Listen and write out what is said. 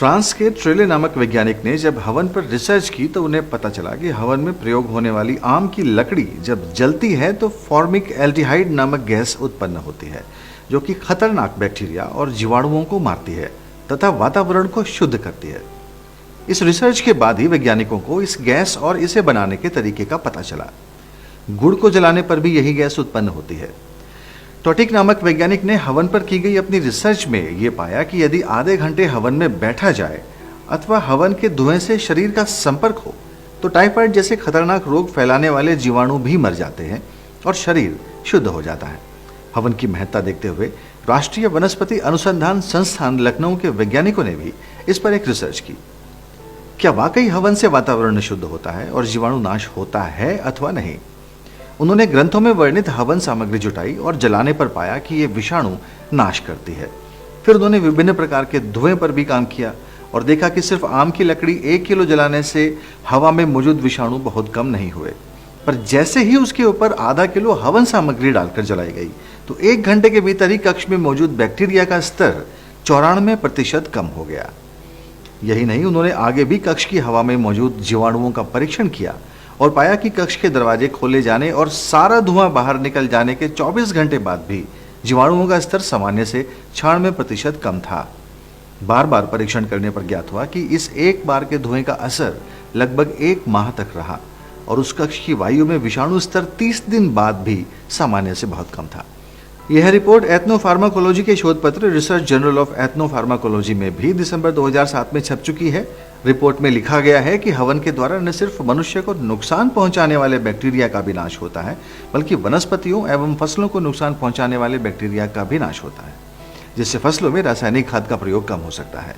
France के ट्रेले नामक वैज्ञानिक ने जब हवन पर रिसर्च की तो उन्हें पता चला कि हवन में प्रयोग होने वाली आम की लकड़ी जब जलती है तो फॉर्मिक एल्डिहाइड नामक गैस उत्पन्न होती है, जो कि खतरनाक बैक्टीरिया और जीवाणुओं को मारती है तथा वातावरण को शुद्ध करती है। इस रिसर्च के बाद ही वैज्ञानिकों को इस गैस और इसे बनाने के तरीके का पता चला। गुड़ को जलाने पर भी यही गैस उत्पन्न होती है। टोटिक नामक वैज्ञानिक ने हवन पर की गई अपनी रिसर्च में ये पाया कि यदि आधे घंटे हवन में बैठा जाए अथवा हवन के धुएं से शरीर का संपर्क हो तो टाइफाइड जैसे खतरनाक रोग फैलाने वाले जीवाणु भी मर जाते हैं और शरीर शुद्ध हो जाता है। हवन की महत्ता देखते हुए राष्ट्रीय वनस्पति अनुसंधान संस्थान लखनऊ के वैज्ञानिकों ने भी इस पर एक रिसर्च की। क्या वाकई हवन से वातावरण शुद्ध होता है और जीवाणु नाश होता है अथवा नहीं? उन्होंने ग्रंथों में वर्णित हवन सामग्री जुटाई और जलाने पर पाया कि ये विषाणु नाश करती है। फिर उन्होंने विभिन्न प्रकार के धुएं पर भी काम किया और देखा कि सिर्फ आम की लकड़ी 1 किलो जलाने से हवा में मौजूद विषाणु बहुत कम नहीं हुए, पर जैसे ही उसके ऊपर आधा किलो हवन सामग्री डालकर जलाई गई तो 1 घंटे के भीतर ही कक्ष में मौजूद बैक्टीरिया का स्तर 94% कम हो गया। यही नहीं, उन्होंने आगे भी कक्ष की हवा में मौजूद जीवाणुओं का परीक्षण किया और पाया कि कक्ष के दरवाजे खोले जाने और सारा धुआं बाहर निकल जाने के 24 घंटे बाद भी जीवाणुओं का स्तर सामान्य से 96% कम था। बार बार परीक्षण करने पर ज्ञात हुआ कि इस एक बार के धुएं का असर लगभग 1 माह तक रहा और उस कक्ष की वायु में विषाणु स्तर 30 दिन बाद भी सामान्य से बहुत कम था। यह रिपोर्ट एथनोफार्माकोलॉजी के शोध पत्र रिसर्च जर्नल ऑफ एथनोफार्माकोलॉजी में भी दिसंबर 2007 में छप चुकी है। रिपोर्ट में लिखा गया है कि हवन के द्वारा न सिर्फ मनुष्य को नुकसान पहुंचाने वाले बैक्टीरिया का भी नाश होता है, बल्कि वनस्पतियों एवं फसलों को नुकसान पहुंचाने वाले बैक्टीरिया का भी नाश होता है, जिससे फसलों में रासायनिक खाद का प्रयोग कम हो सकता है।